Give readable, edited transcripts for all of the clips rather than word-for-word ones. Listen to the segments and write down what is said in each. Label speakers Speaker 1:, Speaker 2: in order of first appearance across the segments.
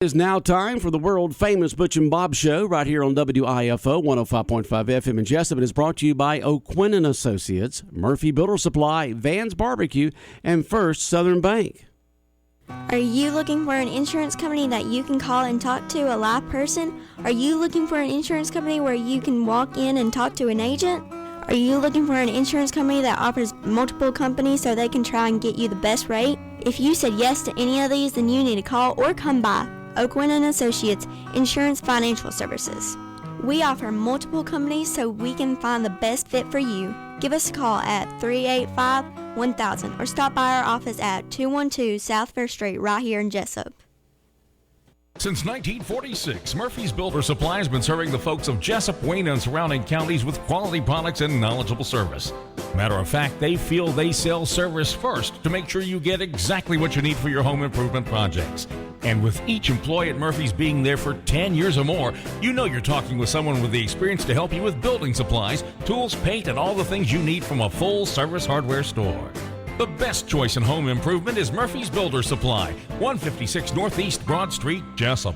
Speaker 1: It is now time for the world-famous Butch and Bob Show right here on WIFO 105.5 FM in Jesup. It is brought to you by O'Quinn & Associates, Murphy Builder Supply, Van's Barbecue, and First Southern Bank.
Speaker 2: Are you looking for an insurance company that you can call and talk to a live person? Are you looking for an insurance company where you can walk in and talk to an agent? Are you looking for an insurance company that offers multiple companies so they can try and get you the best rate? If you said yes to any of these, then you need to call or come by O'Quinn & Associates Insurance Financial Services. We offer multiple companies so we can find the best fit for you. Give us a call at 385-1000 or stop by our office at 212 South Fair Street right here in Jesup.
Speaker 3: Since 1946, Murphy's Builder Supply has been serving the folks of Jesup, Wayne, and surrounding counties with quality products and knowledgeable service. Matter of fact, they feel they sell service first to make sure you get exactly what you need for your home improvement projects. And with each employee at Murphy's being there for 10 years or more, you know you're talking with someone with the experience to help you with building supplies, tools, paint, and all the things you need from a full-service hardware store. The best choice in home improvement is Murphy's Builder Supply, 156 Northeast Broad Street, Jesup.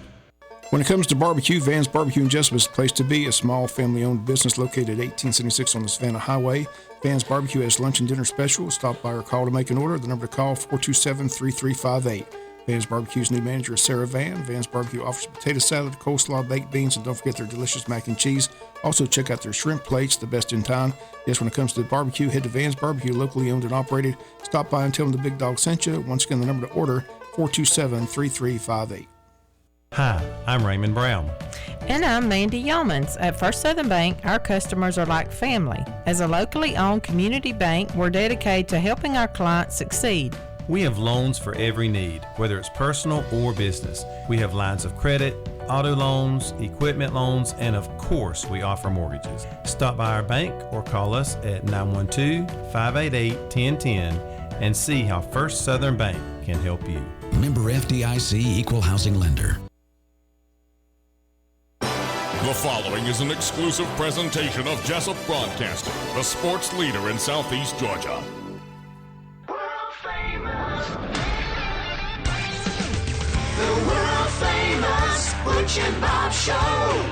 Speaker 4: When it comes to barbecue, Van's Barbecue in Jesup is the place to be. A small family-owned business located at 1876 on the Savannah Highway. Van's Barbecue has lunch and dinner special. Stop by or call to make an order. The number to call, 427-3358. Van's Barbecue's new manager is Sarah Van. Van's Barbecue offers potato salad, coleslaw, baked beans, and don't forget their delicious mac and cheese. Also, check out their shrimp plates, the best in town. Yes, when it comes to barbecue, head to Van's Barbecue, locally owned and operated. Stop by and tell them the Big Dog sent you. Once again, the number to order, 427-3358.
Speaker 5: Hi, I'm Raymond Brown.
Speaker 6: And I'm Mandy Yeomans. At First Southern Bank, our customers are like family. As a locally owned community bank, we're dedicated to helping our clients succeed.
Speaker 5: We have loans for every need, whether it's personal or business. We have lines of credit, auto loans, equipment loans, and of course, we offer mortgages. Stop by our bank or call us at 912-588-1010 and see how First Southern Bank can help you.
Speaker 7: Member FDIC Equal Housing Lender.
Speaker 3: The following is an exclusive presentation of Jesup Broadcasting, the sports leader in Southeast Georgia.
Speaker 8: The world-famous Butch and Bob Show.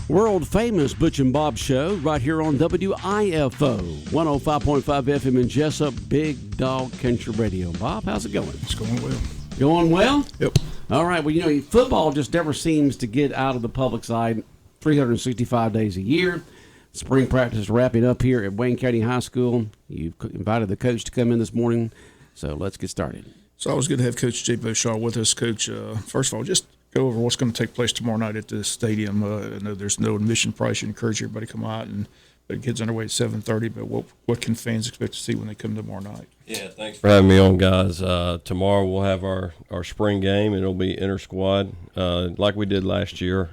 Speaker 1: World-famous Butch and Bob Show right here on WIFO 105.5 FM in Jesup, Big Dog Country Radio. Bob, how's it going?
Speaker 4: It's going well.
Speaker 1: Going well?
Speaker 4: Yep.
Speaker 1: All right. Well, football just never seems to get out of the public's eye 365 days a year. Spring practice is wrapping up here at Wayne County High School. You've invited the coach to come in this morning, so let's get started.
Speaker 4: It's always good to have Coach Jaybo with us. Coach, first of all, just go over what's going to take place tomorrow night at the stadium. I know there's no admission price. You encourage everybody to come out, and the kids underway at 7:30. But what can fans expect to see when they come tomorrow night?
Speaker 9: Yeah, thanks for having me on, guys. Tomorrow we'll have our spring game. It'll be inter-squad like we did last year.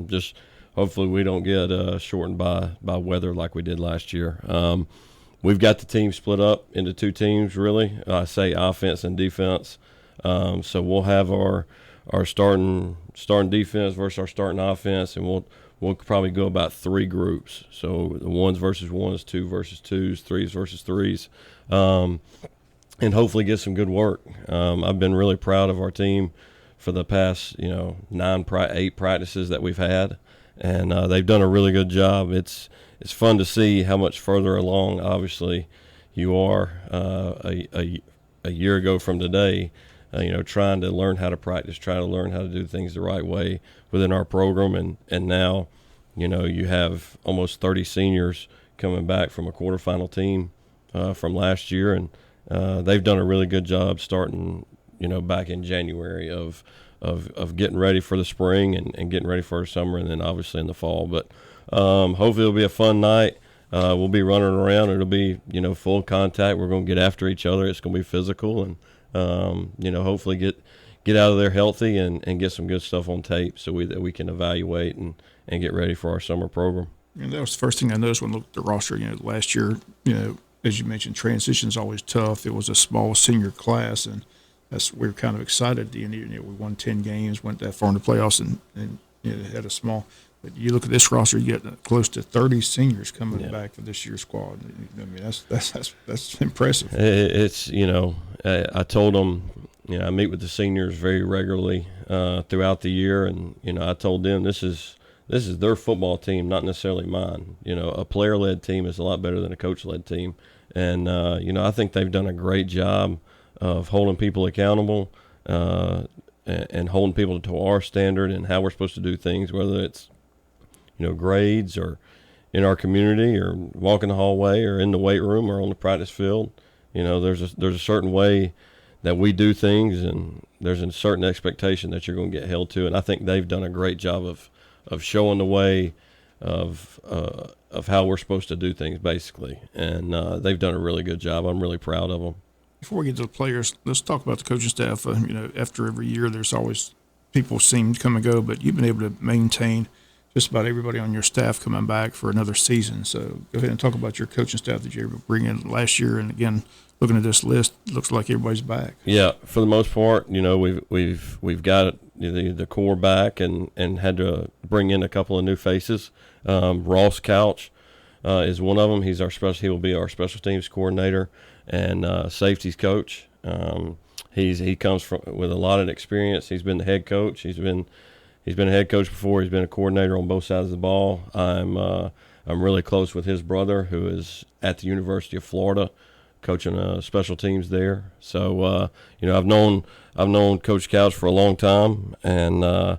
Speaker 9: Just hopefully we don't get shortened by weather like we did last year. We've got the team split up into two teams, really. I say offense and defense. So we'll have our starting defense versus our starting offense, and we'll probably go about three groups. So the ones versus ones, two versus twos, threes versus threes, and hopefully get some good work. I've been really proud of our team for the past 8 practices that we've had, and they've done a really good job. It's fun to see how much further along, obviously, you are a year ago from today, trying to learn how to practice, trying to learn how to do things the right way within our program. And now, you have almost 30 seniors coming back from a quarterfinal team from last year. And they've done a really good job starting, back in January of getting ready for the spring and getting ready for the summer, and then obviously in the fall. But hopefully it'll be a fun night. We'll be running around. It'll be, full contact. We're going to get after each other. It's going to be physical, and, hopefully get out of there healthy and get some good stuff on tape so that we can evaluate and get ready for our summer program.
Speaker 4: And that was the first thing I noticed when I looked at the roster. Last year, as you mentioned, transition is always tough. It was a small senior class, and we were kind of excited. We won 10 games, went that far in the playoffs, and had a small – but you look at this roster, you get close to 30 seniors coming back for this year's squad. I mean, that's impressive.
Speaker 9: It's I told them I meet with the seniors very regularly throughout the year, and I told them this is their football team, not necessarily mine. A player-led team is a lot better than a coach-led team, and I think they've done a great job of holding people accountable and holding people to our standard and how we're supposed to do things, whether it's grades or in our community or walking the hallway or in the weight room or on the practice field. There's a certain way that we do things, and there's a certain expectation that you're going to get held to, and I think they've done a great job of showing the way of how we're supposed to do things, basically, and they've done a really good job. I'm really proud of them.
Speaker 4: Before we get to the players, let's talk about the coaching staff. After every year, there's always people seem to come and go, but you've been able to maintain just about everybody on your staff coming back for another season. So go ahead and talk about your coaching staff that you were able to bring in last year. And again, looking at this list, it looks like everybody's back.
Speaker 9: Yeah, for the most part, we've got the core back and had to bring in a couple of new faces. Ross Couch is one of them. He will be our special teams coordinator and safeties coach. He comes with a lot of experience. He's been the head coach. He's been a head coach before. He's been a coordinator on both sides of the ball. I'm really close with his brother, who is at the University of Florida, coaching special teams there. So I've known Coach Couch for a long time, and I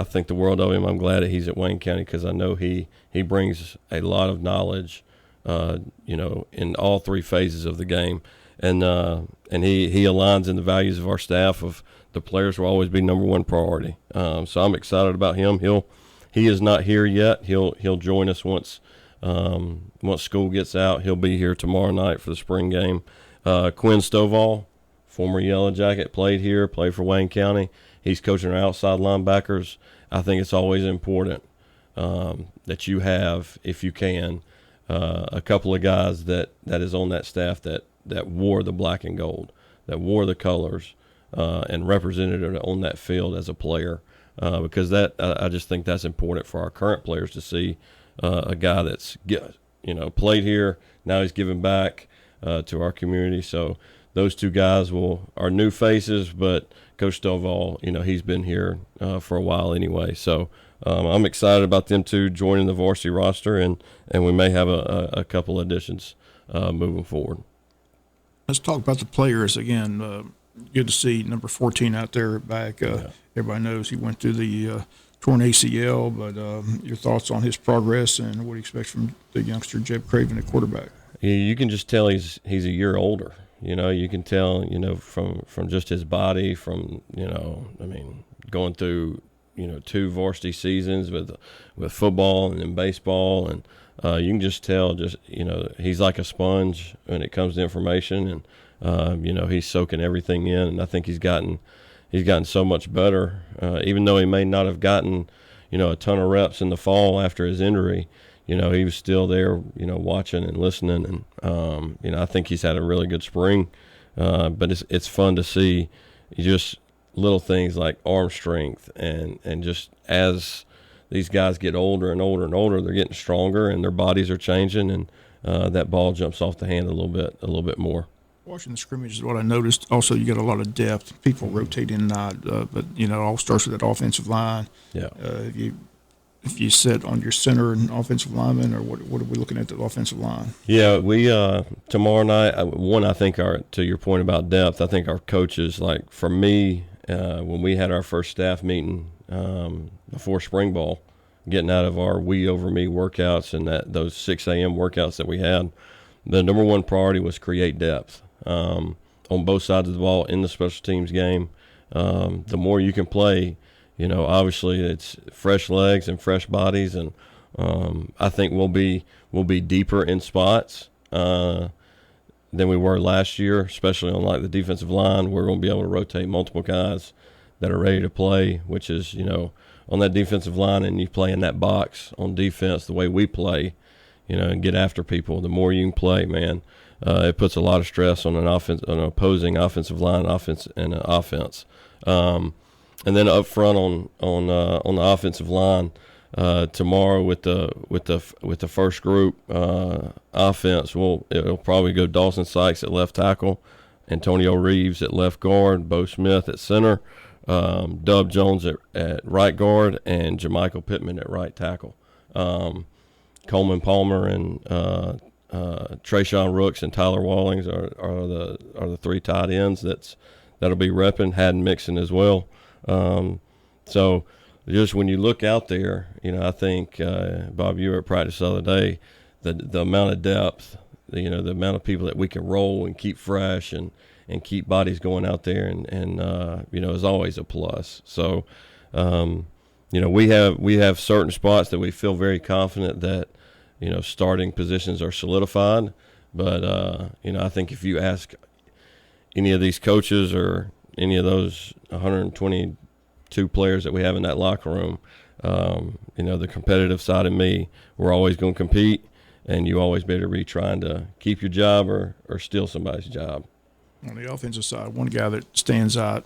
Speaker 9: think the world of him. I'm glad that he's at Wayne County because I know he brings a lot of knowledge, in all three phases of the game, and he aligns in the values of our staff of. The players will always be number one priority. So I'm excited about him. He is not here yet. He'll join us once school gets out. He'll be here tomorrow night for the spring game. Quinn Stovall, former Yellow Jacket, played for Wayne County. He's coaching our outside linebackers. I think it's always important that you have, if you can, a couple of guys that is on that staff that wore the black and gold, that wore the colors, and represented it on that field as a player, because I just think that's important for our current players to see a guy that's played here, now he's giving back to our community. So those two guys are new faces, but Coach Stovall, he's been here for a while anyway. So I'm excited about them two joining the varsity roster, and we may have a couple additions moving forward.
Speaker 4: Let's talk about the players again. Good to see number 14 out there back. Everybody knows he went through the torn ACL, but your thoughts on his progress and what he expects from the youngster Jeb Craven at quarterback?
Speaker 9: You can just tell he's a year older. You can tell, from just his body, from, going through, 2 varsity seasons with football and then baseball, and you can just tell, he's like a sponge when it comes to information, and he's soaking everything in, and I think he's gotten so much better. Even though he may not have gotten, a ton of reps in the fall after his injury, he was still there, watching and listening, and I think he's had a really good spring. But it's fun to see just little things like arm strength, and just as these guys get older and older and older, they're getting stronger and their bodies are changing, and that ball jumps off the hand a little bit more.
Speaker 4: Watching the scrimmage is what I noticed. Also, you got a lot of depth. People rotate in and out, but it all starts with that offensive line.
Speaker 9: Yeah.
Speaker 4: If you sit on your center and offensive lineman, or what are we looking at the offensive line?
Speaker 9: Yeah, we tomorrow night. I think to your point about depth, I think our coaches, like for me, when we had our first staff meeting before spring ball, getting out of our we over me workouts and those 6 a.m. workouts that we had, the number one priority was create depth. On both sides of the ball in the special teams game. The more you can play, obviously it's fresh legs and fresh bodies, and I think we'll be deeper in spots than we were last year, especially on like the defensive line. We're going to be able to rotate multiple guys that are ready to play, which is, on that defensive line, and you play in that box on defense the way we play, and get after people. The more you can play, man. It puts a lot of stress on an opposing offensive line, offense. And then up front on the offensive line tomorrow with the first group offense, it'll probably go Dawson Sykes at left tackle, Antonio Reeves at left guard, Bo Smith at center, Dub Jones at right guard, and Jamichael Pittman at right tackle. Coleman Palmer and Trayshawn Rooks and Tyler Wallings are the three tight ends that'll be repping. Haddon Mixon as well. So just when you look out there, I think Bob, you were at practice the other day. The amount of depth, the amount of people that we can roll and keep fresh and keep bodies going out there and is always a plus. So we have certain spots that we feel very confident that starting positions are solidified. But I think if you ask any of these coaches or any of those 122 players that we have in that locker room, the competitive side of me, we're always going to compete. And you always better be trying to keep your job or steal somebody's job.
Speaker 4: On the offensive side, one guy that stands out,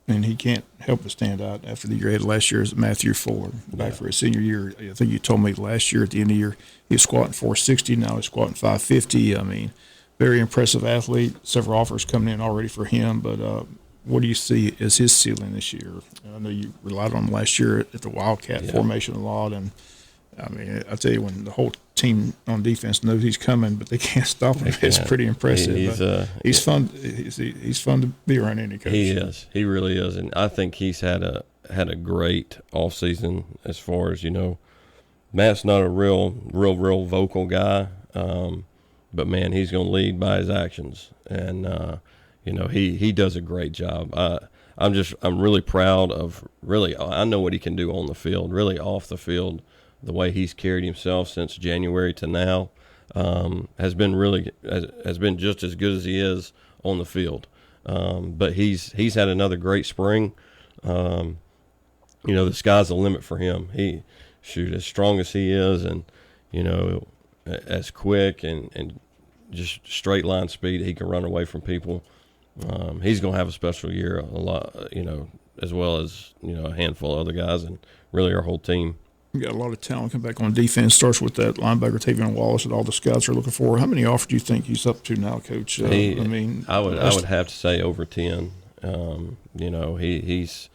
Speaker 4: and he can't help but stand out after the year he had last year, is Matthew Ford. Back for his senior year, I think you told me last year at the end of the year he was squatting 460. Now he's squatting 550. I mean, very impressive athlete. Several offers coming in already for him. But what do you see as his ceiling this year? I know you relied on him last year at the Wildcat formation a lot, and I mean, I tell you, when the whole team on defense knows he's coming, but they can't stop him, it's pretty impressive. He's fun. He's fun to be around any coach.
Speaker 9: He is. He really is, and I think he's had a great offseason as far as Matt's not a real vocal guy, but man, he's going to lead by his actions, and he does a great job. I'm really proud of I know what he can do on the field, really off the field. The way he's carried himself since January to now has been just as good as he is on the field. But he's had another great spring. The sky's the limit for him. As strong as he is, and as quick and just straight line speed, he can run away from people. He's going to have a special year, a lot, as well as a handful of other guys, and really our whole team.
Speaker 4: You got a lot of talent come back on defense. Starts with that linebacker Tavion Wallace that all the scouts are looking for. How many offers do you think he's up to now, Coach?
Speaker 9: I would have to say over 10. He's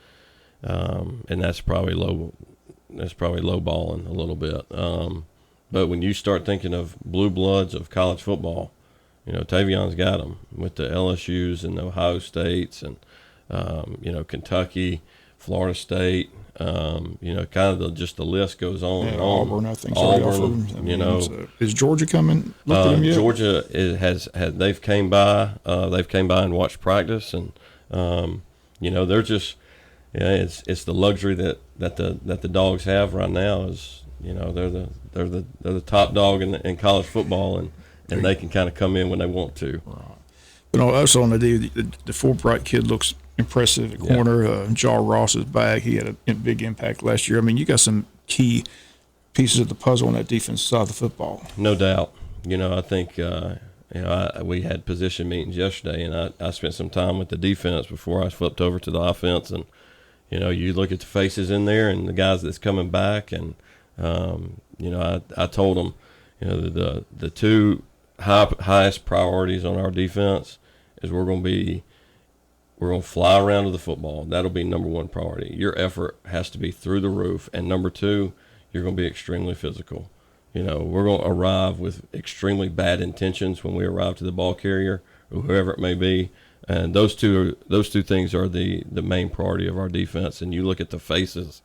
Speaker 9: and that's probably low. That's probably low balling a little bit. But when you start thinking of blue bloods of college football, Tavion's got them with the LSU's and the Ohio States and Kentucky, Florida State. Kind of just the list goes on and on.
Speaker 4: Auburn, I think.
Speaker 9: Auburn,
Speaker 4: is Georgia coming? Looked at him yet?
Speaker 9: Georgia has they've came by and watched practice, and they're just it's the luxury that the dogs have right now is they're the top dog in college football, and they can kind of come in when they want to.
Speaker 4: Right. But also on the Fulbright kid looks impressive at corner. Jaw Ross is back. He had a big impact last year. I mean, you got some key pieces of the puzzle on that defensive side of the football.
Speaker 9: No doubt. I think we had position meetings yesterday, and I spent some time with the defense before I flipped over to the offense. And you look at the faces in there and the guys that's coming back, and I told them, the two highest priorities on our defense is we're going to fly around to the football. That'll be number one priority. Your effort has to be through the roof. And number two, you're going to be extremely physical. We're going to arrive with extremely bad intentions when we arrive to the ball carrier or whoever it may be. And those two things are the main priority of our defense. And you look at the faces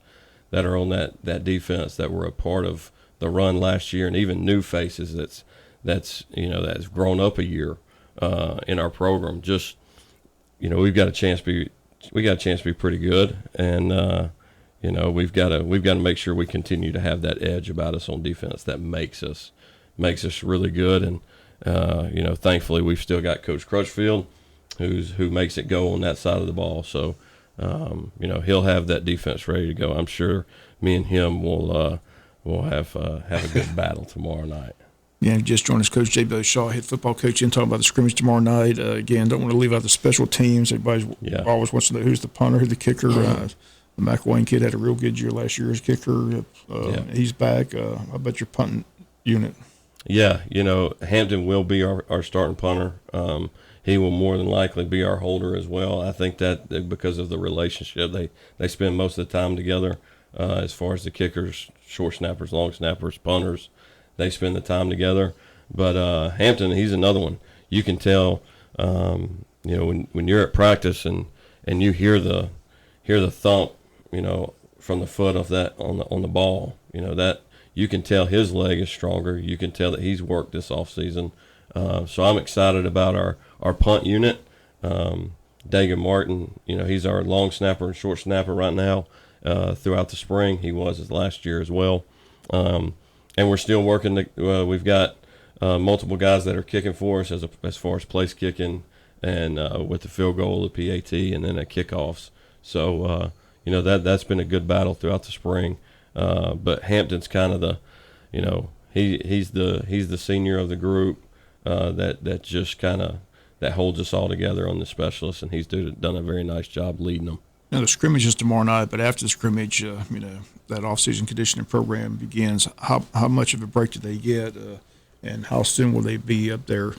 Speaker 9: that are on that defense that were a part of the run last year, and even new faces that's grown up a year in our program. Just we've got a chance to be pretty good, and we've got to make sure we continue to have that edge about us on defense that makes us really good. And thankfully we've still got Coach Crutchfield who makes it go on that side of the ball. So he'll have that defense ready to go. I'm sure me and him will have a good battle tomorrow night.
Speaker 4: Yeah, just joined us, Coach Jaybo Shaw, head football coach, and talking about the scrimmage tomorrow night. Again, don't want to leave out the special teams. Everybody always wants to know who's the punter, who's the kicker. The McElwain kid had a real good year last year as kicker. He's back. How about your punting unit?
Speaker 9: Yeah, Hampton will be our starting punter. he will more than likely be our holder as well. I think that because of the relationship, they spend most of the time together. As far as the kickers, short snappers, long snappers, punters, they spend the time together. But Hampton, he's another one. You can tell, when you're at practice and you hear the thump, from the foot of that on the ball, that you can tell his leg is stronger. You can tell that he's worked this off season. So I'm excited about our punt unit. Dagan Martin, he's our long snapper and short snapper right now. Throughout the spring, he was his last year as well. And we're still working. We've got multiple guys that are kicking for us as far as place kicking and with the field goal, the PAT, and then at kickoffs. So that's been a good battle throughout the spring. But Hampton's kind of the, he's the senior of the group that just kind of that holds us all together on the specialists, and he's done a very nice job leading them.
Speaker 4: Now, the scrimmage is tomorrow night, but after the scrimmage, that off-season conditioning program begins. How much of a break do they get, and how soon will they be up there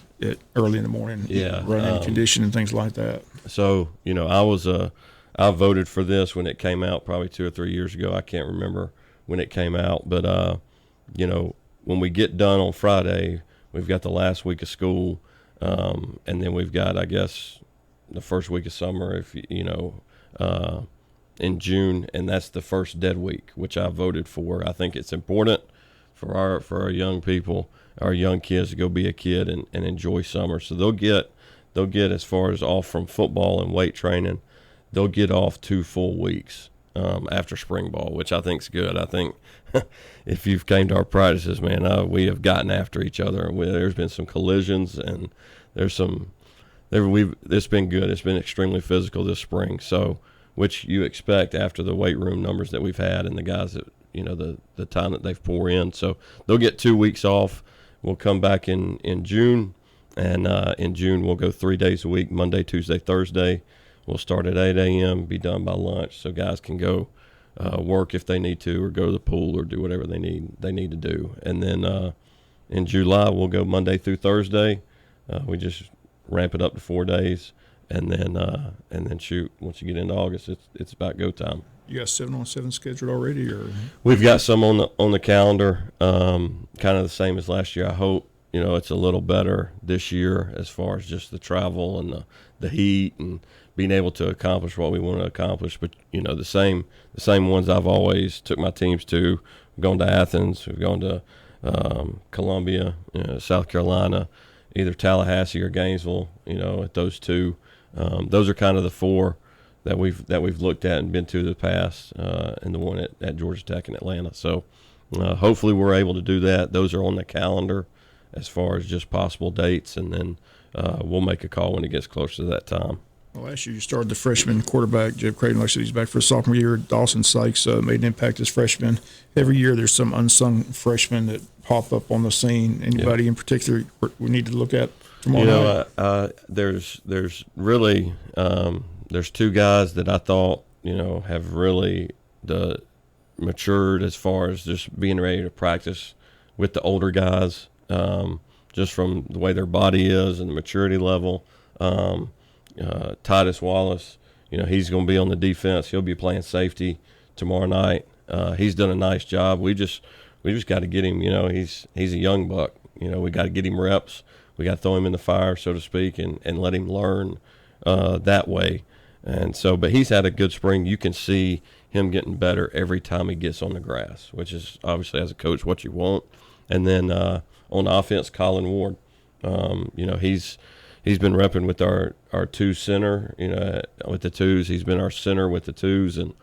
Speaker 4: early in the morning, running condition and things like that?
Speaker 9: So, I voted for this when it came out probably 2 or 3 years ago. I can't remember when it came out, but, when we get done on Friday, we've got the last week of school, and then we've got, I guess, the first week of summer, in June, and that's the first dead week, which I voted for. I think it's important for our young people, our young kids, to go be a kid and enjoy summer. So they'll get as far as off from football and weight training, they'll get off 2 full weeks after spring ball, which I think is good. I think if you've came to our practices, man, we have gotten after each other, and there's been some collisions, and it's been good. It's been extremely physical this spring, so which you expect after the weight room numbers that we've had and the guys that the time that they've poured in. So they'll get 2 weeks off. We'll come back in June, and in June we'll go 3 days a week, Monday, Tuesday, Thursday. We'll start at 8 a.m., be done by lunch, so guys can go work if they need to, or go to the pool, or do whatever they need to do. And then in July we'll go Monday through Thursday. We just ramp it up to 4 days, and then shoot. Once you get into August, it's about go time.
Speaker 4: You got 7-on-7 scheduled already, or
Speaker 9: we've got some on the calendar, kind of the same as last year. I hope it's a little better this year as far as just the travel and the heat and being able to accomplish what we want to accomplish. But the same ones I've always took my teams to. We've gone to Athens, we've gone to Columbia, South Carolina, either Tallahassee or Gainesville. At those two, those are kind of the 4 that we've looked at and been to the past, and the one at Georgia Tech and Atlanta. So hopefully we're able to do that. Those are on the calendar as far as just possible dates, and then we'll make a call when it gets closer to that time.
Speaker 4: Well, last year you started the freshman quarterback, Jeb Creighton. Like I said, he's back for his sophomore year. Dawson Sykes made an impact as freshman. Every year there's some unsung freshmen that pop up on the scene. Anybody in particular we need to look at tomorrow night?
Speaker 9: There's really there's 2 guys that I thought have really matured as far as just being ready to practice with the older guys, just from the way their body is and the maturity level. Titus Wallace, he's going to be on the defense. He'll be playing safety tomorrow night. He's done a nice job. We just got to get him. He's a young buck. We got to get him reps. We got to throw him in the fire, so to speak, and let him learn that way. And so, but he's had a good spring. You can see him getting better every time he gets on the grass, which is obviously, as a coach, what you want. And then on offense, Colin Ward, he's been repping with our 2 center, with the 2s. He's been our center with the 2s, and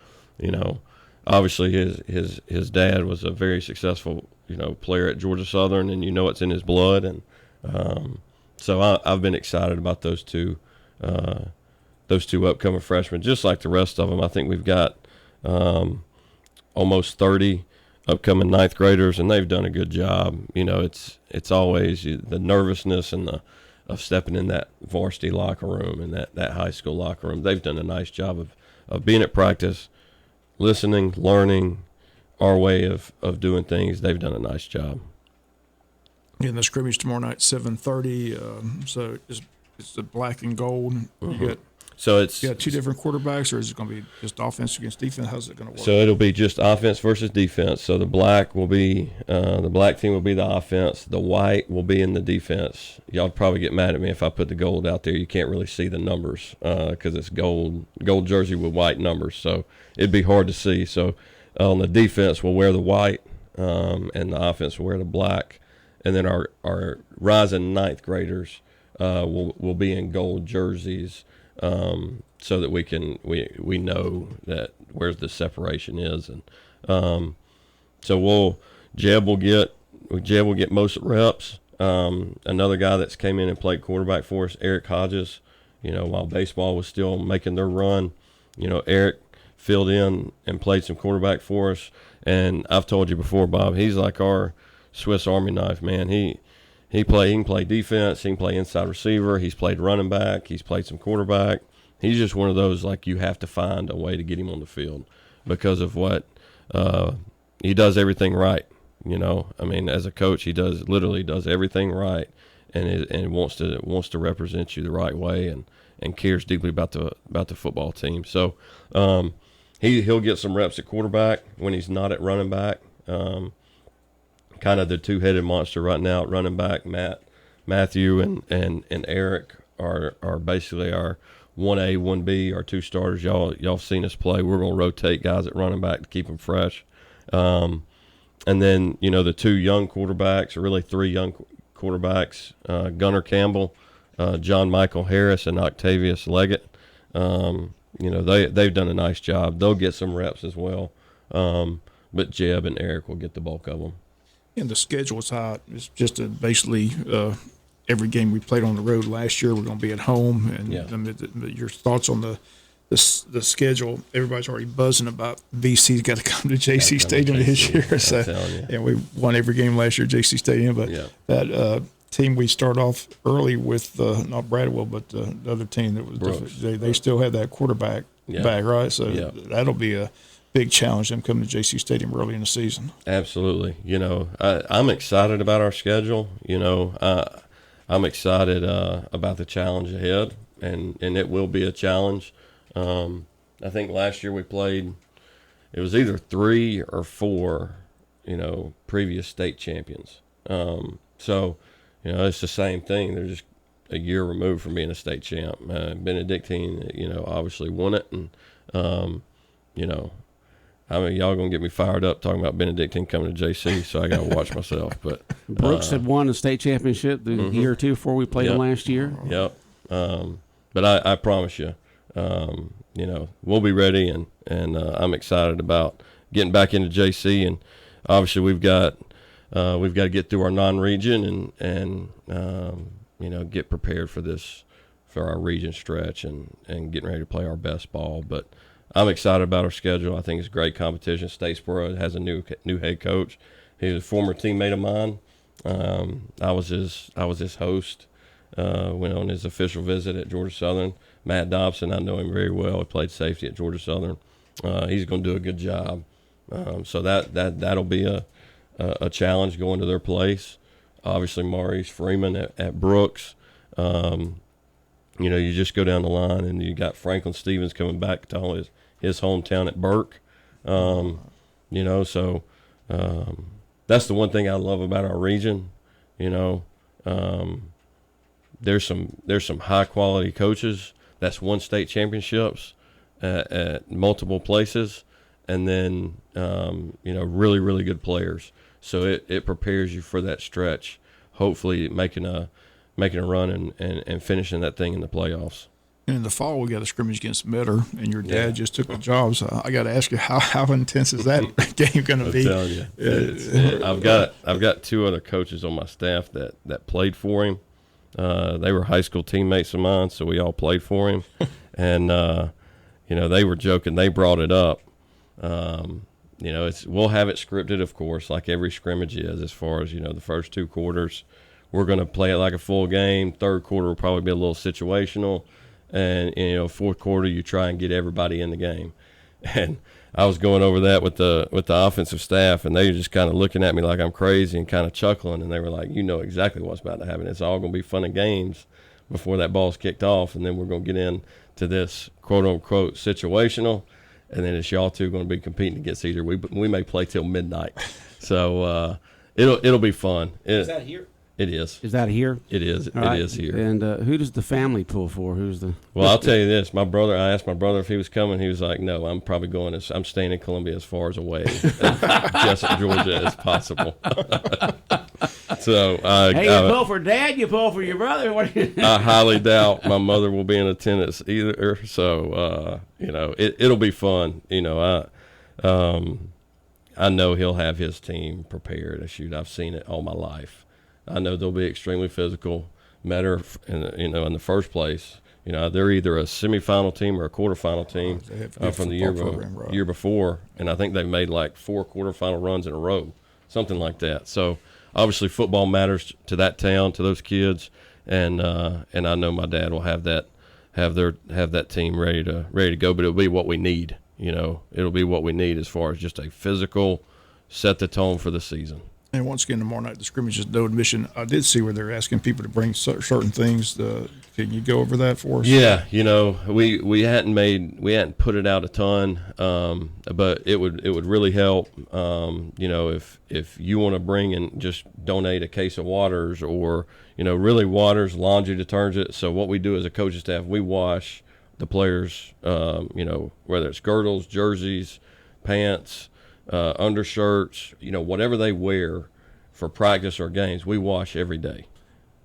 Speaker 9: obviously his dad was a very successful player at Georgia Southern, and it's in his blood, and so I've been excited about those two upcoming freshmen, just like the rest of them. I think we've got almost 30 upcoming 9th graders, and they've done a good job. It's always the nervousness and of stepping in that varsity locker room and that high school locker room. They've done a nice job of being at practice, listening, learning our way of doing things. They've done a nice job.
Speaker 4: And the scrimmage tomorrow night, 7:30. So is it's the black and gold. You got two different quarterbacks, or is it going to be just offense against defense? How's it going to work?
Speaker 9: So it'll be just offense versus defense. So the black will be the black team will be the offense. The white will be in the defense. Y'all probably get mad at me if I put the gold out there. You can't really see the numbers because it's gold jersey with white numbers. So it'd be hard to see. So on the defense, we'll wear the white, and the offense will wear the black. And then our rising ninth graders will be in gold jerseys. So that we know that where's the separation is, and so Jeb will get most reps. Another guy that's came in and played quarterback for us, Eric Hodges. While baseball was still making their run, Eric filled in and played some quarterback for us. And I've told you before, Bob, he's like our Swiss Army knife, man. He can play defense. He can play inside receiver. He's played running back. He's played some quarterback. He's just one of those, like, you have to find a way to get him on the field because of what he does everything right. As a coach, he literally does everything right, and wants to represent you the right way, and cares deeply about the football team. So he'll get some reps at quarterback when he's not at running back. Kind of the two-headed monster right now at running back. Matthew and Eric are basically our 1A, 1B, our two starters. Y'all seen us play. We're going to rotate guys at running back to keep them fresh. And then, the two young quarterbacks, or really three young quarterbacks, Gunnar Campbell, John Michael Harris, and Octavius Leggett. They've done a nice job. They'll get some reps as well. But Jeb and Eric will get the bulk of them.
Speaker 4: And the schedule is hot. It's just basically every game we played on the road last year, we're going to be at home. And your thoughts on the schedule? Everybody's already buzzing about VC's got to come to JC Stadium this year. So, and we won every game last year at JC Stadium. But that team we start off early with, not Bradwell, but the other team that was they still have that quarterback back, right? So that'll be a big challenge, them coming to JC Stadium early in the season.
Speaker 9: Absolutely. I'm excited about our schedule. I'm excited about the challenge ahead, and it will be a challenge. I think last year we played, it was either 3 or 4, previous state champions. So, it's the same thing. They're just a year removed from being a state champ. Benedictine, obviously won it, and, y'all gonna get me fired up talking about Benedictine coming to JC, so I gotta watch myself. But
Speaker 1: Brooks had won the state championship the year or two before we played them last year.
Speaker 9: Yep. But I promise you, we'll be ready, and I'm excited about getting back into JC, and obviously we've got to get through our non-region and get prepared for our region stretch and getting ready to play our best ball. But I'm excited about our schedule. I think it's great competition. Statesboro has a new head coach. He's a former teammate of mine. I was his host. Went on his official visit at Georgia Southern. Matt Dobson, I know him very well. He played safety at Georgia Southern. He's going to do a good job. So that'll be a challenge going to their place. Obviously, Maurice Freeman at Brooks. You just go down the line, and you got Franklin Stevens coming back to his hometown at Burke. So that's the one thing I love about our region. There's some high quality coaches that's won state championships at multiple places, and then really, really good players. So it prepares you for that stretch. Hopefully, making a run and finishing that thing in the playoffs.
Speaker 4: And in the fall, we got a scrimmage against Metter, and your dad just took the job. So I got to ask you, how intense is that game going to be?
Speaker 9: I'll tell you, I've got 2 other coaches on my staff that played for him. They were high school teammates of mine, so we all played for him. And they were joking. They brought it up. We'll have it scripted, of course, like every scrimmage is. As far as the first 2 quarters, we're going to play it like a full game. Third quarter will probably be a little situational. And, fourth quarter, you try and get everybody in the game. And I was going over that with the offensive staff, and they were just kind of looking at me like I'm crazy and kind of chuckling. And they were like, exactly what's about to happen. It's all going to be fun and games. before that ball's kicked off, and then we're going to get into this quote-unquote situational, and then it's y'all two going to be competing against either. We may play till midnight. So it'll be fun.
Speaker 1: Is that here?
Speaker 9: It is.
Speaker 1: Is that here?
Speaker 9: It is.
Speaker 1: All right.
Speaker 9: It is here.
Speaker 1: And who does the family pull for?
Speaker 9: Well, I'll tell you this. I asked my brother if he was coming. He was like, no, I'm probably going. I'm staying in Columbia as far as away as Georgia as possible. So
Speaker 1: hey, you pull for Dad, you pull for your brother.
Speaker 9: I highly doubt my mother will be in attendance either. So it'll be fun. I know he'll have his team prepared. Shoot, I've seen it all my life. I know they'll be extremely physical. In the first place, they're either a semifinal team or a quarterfinal team from the year before, and I think they've made like 4 quarterfinal runs in a row, something like that. So obviously, football matters to that town, to those kids, and I know my dad will have that team ready to go. But it'll be what we need. It'll be what we need as far as just a physical set the tone for the season.
Speaker 4: And once again, tomorrow night, the scrimmage is no admission. I did see where they're asking people to bring certain things. Can you go over that for us?
Speaker 9: Yeah, we hadn't put it out a ton, but it would really help. If you want to bring and just donate a case of waters or really waters, laundry detergent. So what we do as a coaching staff, we wash the players, whether it's girdles, jerseys, pants, undershirts, whatever they wear for practice or games, we wash every day.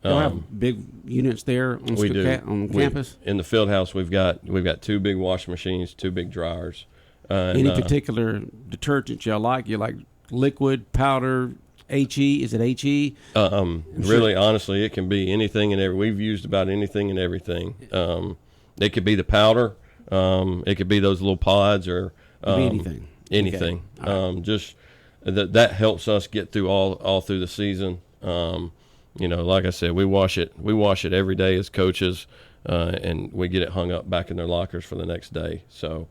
Speaker 1: Y'all have big units there on campus?
Speaker 9: In the field house, we've got 2 big washing machines, 2 big dryers.
Speaker 1: Any particular detergent y'all like? You like liquid, powder, HE? Is it HE?
Speaker 9: Really, honestly, it can be anything and everything. We've used about anything and everything. It could be the powder. It could be those little pods or
Speaker 1: anything.
Speaker 9: Anything.
Speaker 1: Okay. Right.
Speaker 9: Just that helps us get through all through the season. Like I said, we wash it every day as coaches, and we get it hung up back in their lockers for the next day. So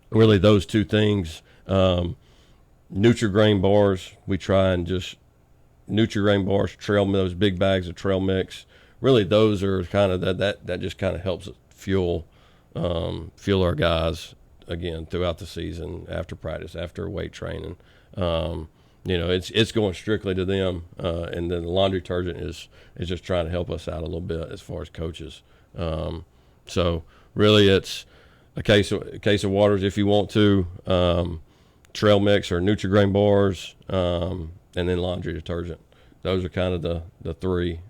Speaker 9: really those 2 things. Nutri-Grain bars, we try and just Nutri-Grain bars, those big bags of trail mix. Really, those are kind of that just kind of helps fuel our guys again throughout the season, after practice, after weight training. It's going strictly to them, and then the laundry detergent is just trying to help us out a little bit as far as coaches. So really, it's a case of waters if you want to, trail mix or Nutri-Grain bars, and then laundry detergent. Those are kind of the 3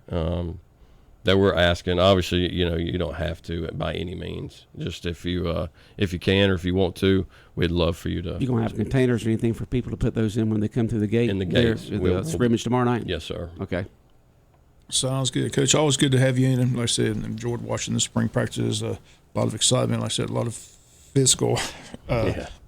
Speaker 9: that we're asking. Obviously, you don't have to by any means. Just if you can or if you want to, we'd love for you to.
Speaker 1: You gonna have containers or anything for people to put those in when they come through the gate?
Speaker 9: In the gates.
Speaker 1: The scrimmage tomorrow night?
Speaker 9: Yes, sir.
Speaker 1: Okay.
Speaker 4: Sounds good, Coach. Always good to have you in. Like I said, enjoyed watching the spring practices. A lot of excitement. Like I said, a lot of physical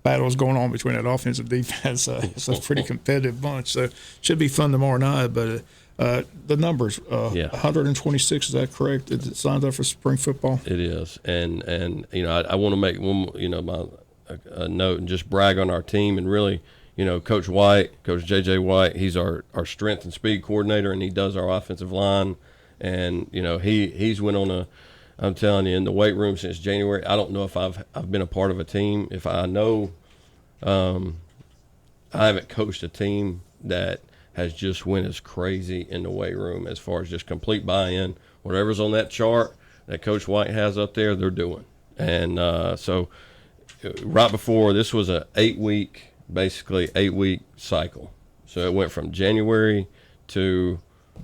Speaker 4: battles going on between that offense and defense. It's a pretty competitive bunch. So should be fun tomorrow night. But the numbers, 126, is that correct? Is it signed up for spring football?
Speaker 9: It is. And I want to make one, a note and just brag on our team. And really, Coach J.J. White, he's our strength and speed coordinator, and he does our offensive line. And, he's went on I'm telling you, in the weight room since January. I don't know if I've been a part of a team. If I know, I haven't coached a team that has just went as crazy in the weight room as far as just complete buy-in. Whatever's on that chart that Coach White has up there, they're doing. And so right before, this was a 8-week cycle. So it went from January to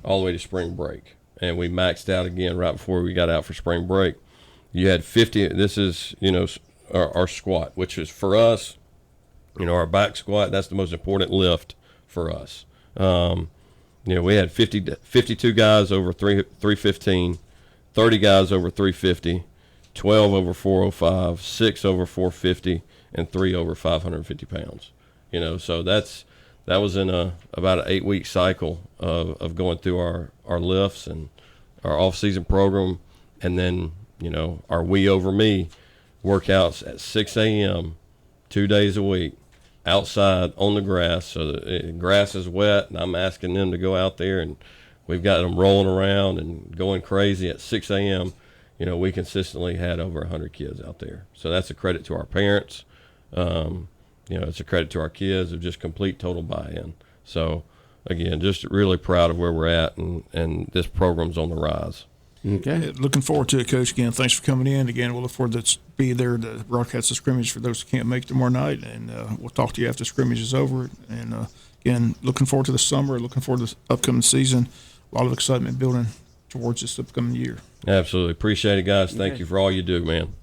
Speaker 9: all the way to spring break. And we maxed out again right before we got out for spring break. You had 50. This is, our squat, which is for us, our back squat. That's the most important lift for us. We had 52 guys over 315, 30 guys over 350, 12 over 405, 6 over 450, and 3 over 550 pounds. So that was in about an 8-week cycle of going through our lifts and our off-season program, and then our We Over Me workouts at 6 a.m. 2 days a week outside on the grass. So the grass is wet, and I'm asking them to go out there and we've got them rolling around and going crazy at 6 a.m. You know, we consistently had over 100 kids out there. So that's a credit to our parents. You know, it's a credit to our kids of just complete total buy-in. So, again, just really proud of where we're at, and this program's on the rise.
Speaker 1: Okay.
Speaker 4: Looking forward to it, Coach. Again, thanks for coming in. Again, we'll look forward to be there to broadcast the scrimmage for those who can't make it tomorrow night, and we'll talk to you after the scrimmage is over. And, again, looking forward to the summer, looking forward to the upcoming season. A lot of excitement building towards this upcoming year.
Speaker 9: Absolutely. Appreciate it, guys. Thank you for all you do, man.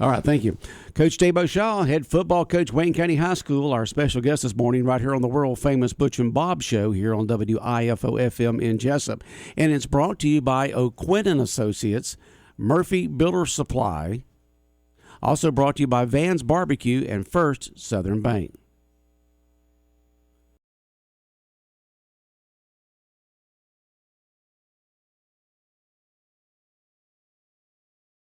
Speaker 1: All right, thank you. Coach Jaybo Shaw, head football coach, Wayne County High School, our special guest this morning right here on the world-famous Butch and Bob Show here on WIFO-FM in Jesup. And it's brought to you by O'Quinn & Associates, Murphy Builder Supply, also brought to you by Van's Barbecue and First Southern Bank.